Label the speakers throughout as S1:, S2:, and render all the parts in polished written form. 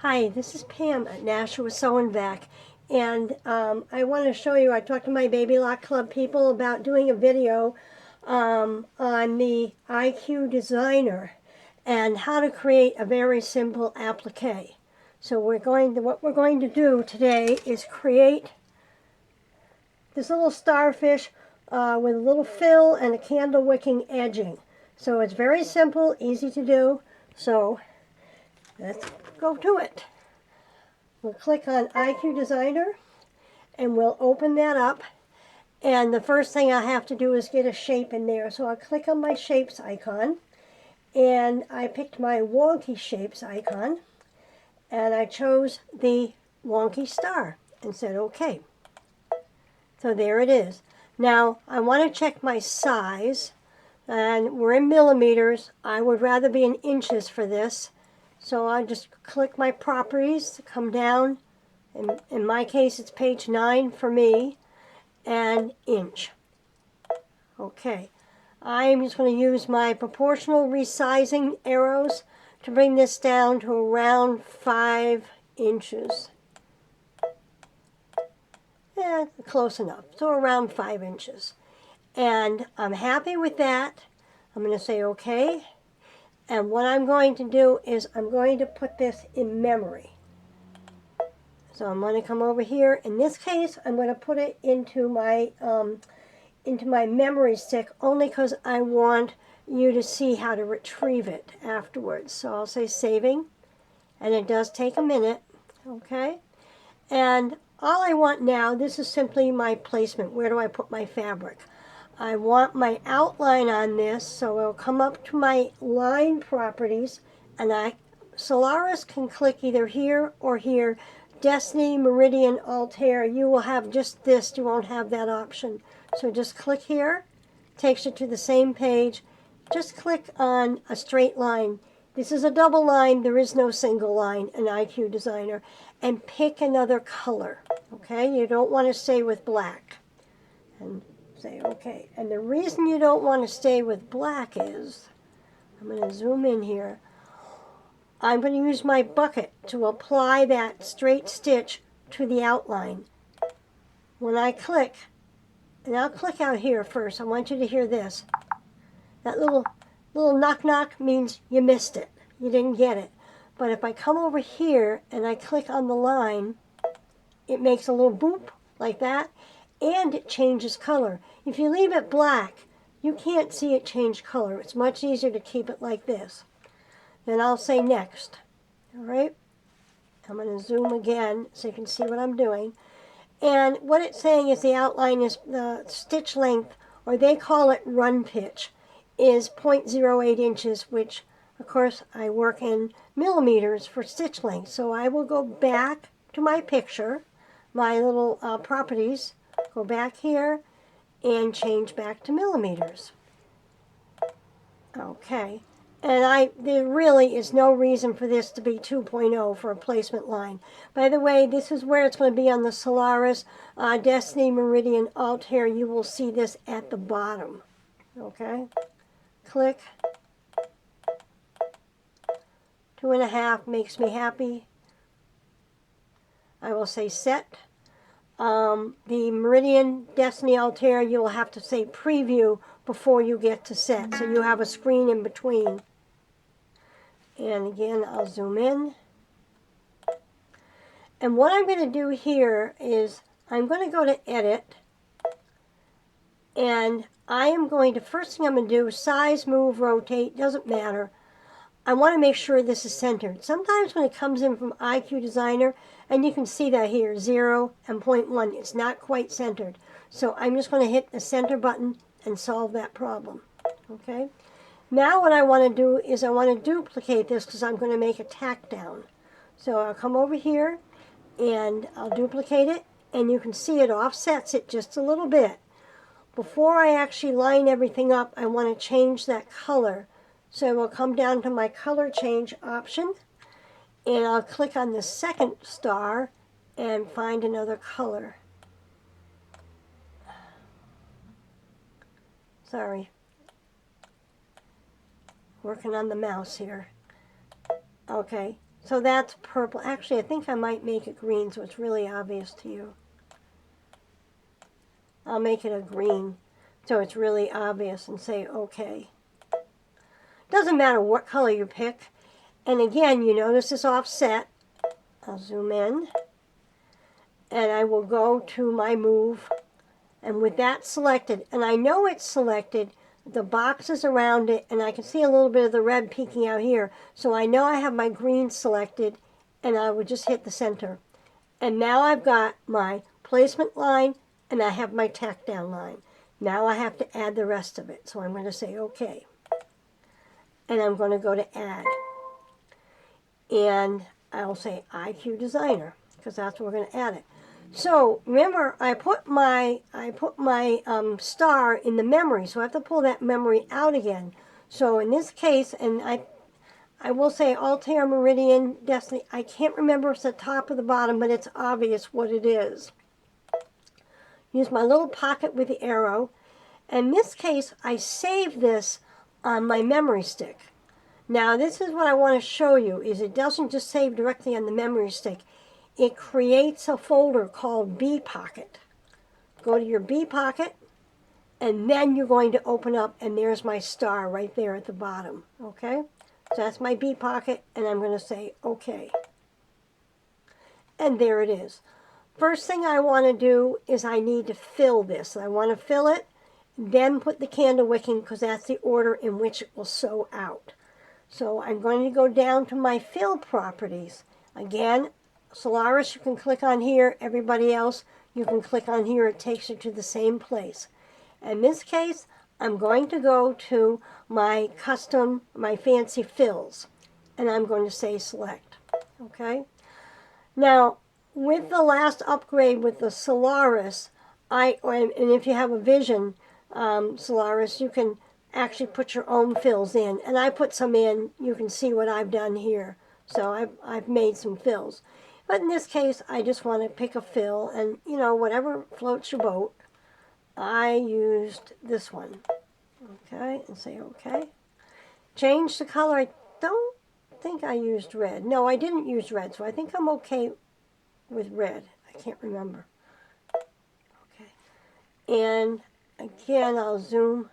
S1: Hi, this is Pam at Nashua Sew and Vac, and I want to show you, I talked to my Baby Lock Club people about doing a video on the IQ Designer and how to create a very simple applique. So what we're going to do today is create this little starfish with a little fill and a candle wicking edging. So it's very simple, easy to do, so let's go to it. We'll click on IQ Designer and we'll open that up. And the first thing I have to do is get a shape in there. So I'll click on my shapes icon and I picked my wonky shapes icon and I chose the wonky star and said OK. So there it is. Now I want to check my size and we're in millimeters. I would rather be in inches for this. So I just click my properties to come down. In my case, it's page 9 for me, and inch. Okay, I'm just going to use my proportional resizing arrows to bring this down to around 5 inches. Yeah, close enough. So around 5 inches. And I'm happy with that. I'm going to say OK. And what I'm going to do is I'm going to put this in memory. So I'm going to come over here. In this case, I'm going to put it into my memory stick only because I want you to see how to retrieve it afterwards. So I'll say saving, and it does take a minute, okay? And all I want now, this is simply my placement. Where do I put my fabric? I want my outline on this, so I'll come up to my line properties, and Solaris can click either here or here. Destiny, Meridian, Altair, you will have just this, you won't have that option. So just click here, takes you to the same page. Just click on a straight line. This is a double line, there is no single line in IQ Designer. And pick another color, okay? You don't want to stay with black. And say OK. And the reason you don't want to stay with black is, I'm going to zoom in here, I'm going to use my bucket to apply that straight stitch to the outline. When I click, and I'll click out here first, I want you to hear this. That little knock knock means you missed it. You didn't get it. But if I come over here and I click on the line, it makes a little boop like that, and it changes color. If you leave it black, you can't see it change color. It's much easier to keep it like this. Then I'll say next. All right? I'm going to zoom again so you can see what I'm doing. And what it's saying is the outline is the stitch length, or they call it run pitch, is 0.08 inches, which, of course, I work in millimeters for stitch length. So I will go back to my picture, my little properties, go back here, and change back to millimeters. Okay. And there really is no reason for this to be 2.0 for a placement line. By the way, this is where it's going to be on the Solaris, Destiny, Meridian, Altair. You will see this at the bottom. Okay? Click. 2.5 makes me happy. I will say set. The Meridian, Destiny, Altair, you will have to say preview before you get to set. So you have a screen in between. And again, I'll zoom in. And what I'm going to do here is I'm going to go to Edit. And I am going to, first thing I'm going to do, size, move, rotate, doesn't matter. I want to make sure this is centered. Sometimes when it comes in from IQ Designer, and you can see that here, 0 and 0.1, it's not quite centered. So I'm just going to hit the center button and solve that problem. Okay? Now what I want to do is I want to duplicate this because I'm going to make a tack down. So I'll come over here and I'll duplicate it, and you can see it offsets it just a little bit. Before I actually line everything up, I want to change that color. So we'll come down to my color change option, and I'll click on the second star and find another color. Sorry. Working on the mouse here. Okay. So that's purple. Actually, I think I might make it green so it's really obvious to you. I'll make it a green so it's really obvious and say okay. Doesn't matter what color you pick. And again, you notice it's offset. I'll zoom in. And I will go to my move. And with that selected, and I know it's selected, the boxes around it, and I can see a little bit of the red peeking out here. So I know I have my green selected, and I would just hit the center. And now I've got my placement line, and I have my tack down line. Now I have to add the rest of it. So I'm going to say OK. And I'm going to go to add. And I'll say IQ Designer, because that's where we're going to add it. So remember, I put my star in the memory, so I have to pull that memory out again. So in this case, and I will say Altair, Meridian, Destiny, I can't remember if it's the top or the bottom, but it's obvious what it is. Use my little pocket with the arrow. In this case, I save this on my memory stick. Now this is what I want to show you, is it doesn't just save directly on the memory stick. It creates a folder called B Pocket. Go to your B Pocket, and then you're going to open up, and there's my star right there at the bottom. Okay? So that's my B Pocket, and I'm going to say OK. And there it is. First thing I want to do is I need to fill this. I want to fill it, then put the candle wicking, because that's the order in which it will sew out. So I'm going to go down to my fill properties. Again, Solaris, you can click on here. Everybody else, you can click on here. It takes you to the same place. In this case, I'm going to go to my custom, my fancy fills, and I'm going to say select. Okay? Now, with the last upgrade with the Solaris, and if you have a Vision Solaris, you can actually put your own fills in. And I put some in. You can see what I've done here. So I've made some fills. But in this case, I just want to pick a fill, and, you know, whatever floats your boat. I used this one. Okay, and say OK. Change the color. I don't think I used red. No, I didn't use red, so I think I'm OK with red. I can't remember. Okay. And again, I'll zoom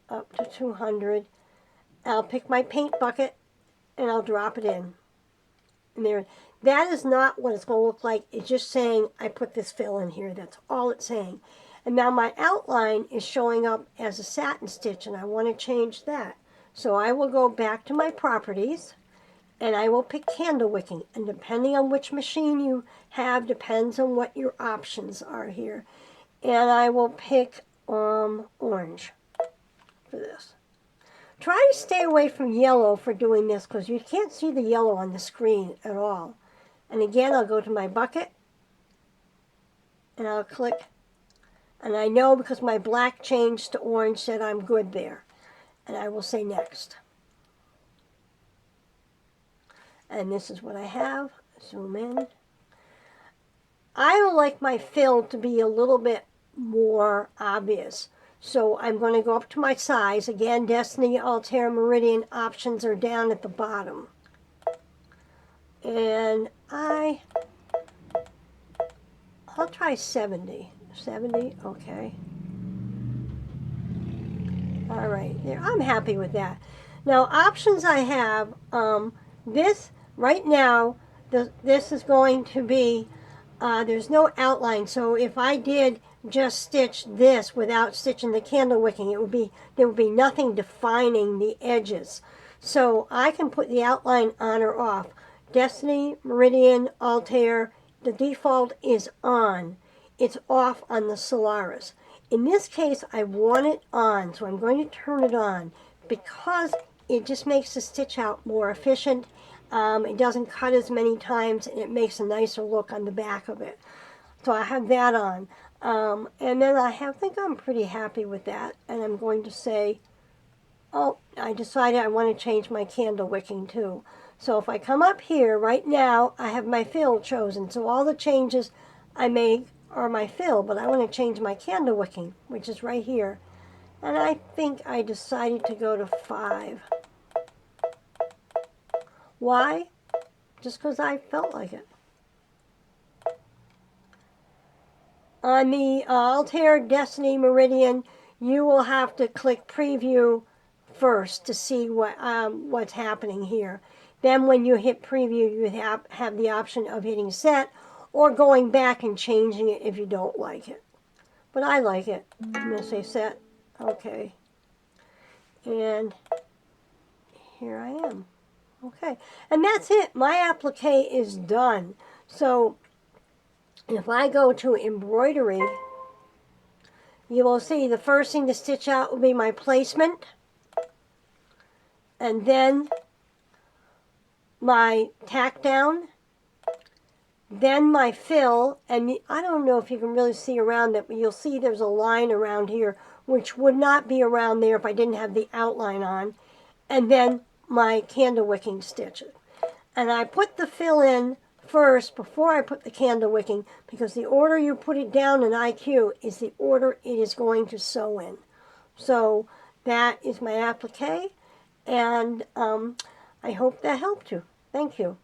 S1: up to 200. I'll pick my paint bucket, and I'll drop it in. And there. That is not what it's going to look like. It's just saying I put this fill in here. That's all it's saying. And now my outline is showing up as a satin stitch, and I want to change that. So I will go back to my properties, and I will pick candle wicking. And depending on which machine you have, depends on what your options are here. And I will pick orange for this. Try to stay away from yellow for doing this, because you can't see the yellow on the screen at all. And again, I'll go to my bucket, and I'll click. And I know because my black changed to orange that I'm good there. And I will say next. And this is what I have. Zoom in. I would like my fill to be a little bit more obvious. So I'm going to go up to my size. Again, Destiny, Altair, Meridian options are down at the bottom. And I'll try 70. 70, okay. All right, there. I'm happy with that. Now, options I have, this, right now, this is going to be, there's no outline. So if I did just stitch this without stitching the candle wicking, there would be nothing defining the edges. So I can put the outline on or off. Destiny, Meridian, Altair, the default is on. It's off on the Solaris. In this case, I want it on, so I'm going to turn it on because it just makes the stitch out more efficient. It doesn't cut as many times, and it makes a nicer look on the back of it. So I have that on. And then I think I'm pretty happy with that. And I'm going to say, oh, I decided I want to change my candle wicking too. So if I come up here, right now, I have my fill chosen. So all the changes I make are my fill, but I want to change my candle wicking, which is right here. And I think I decided to go to 5. Why? just because I felt like it. On the Altair Destiny Meridian, you will have to click preview first to see what's happening here. Then when you hit preview, you have the option of hitting set or going back and changing it if you don't like it. But I like it. I'm going to say set. Okay. And here I am. Okay. And that's it. My applique is done. So if I go to embroidery, you will see the first thing to stitch out will be my placement. And then my tack down, then my fill, and I don't know if you can really see around it, but you'll see there's a line around here, which would not be around there if I didn't have the outline on, and then my candle wicking stitches. And I put the fill in first before I put the candle wicking, because the order you put it down in IQ is the order it is going to sew in. So that is my applique. And I hope that helped you. Thank you.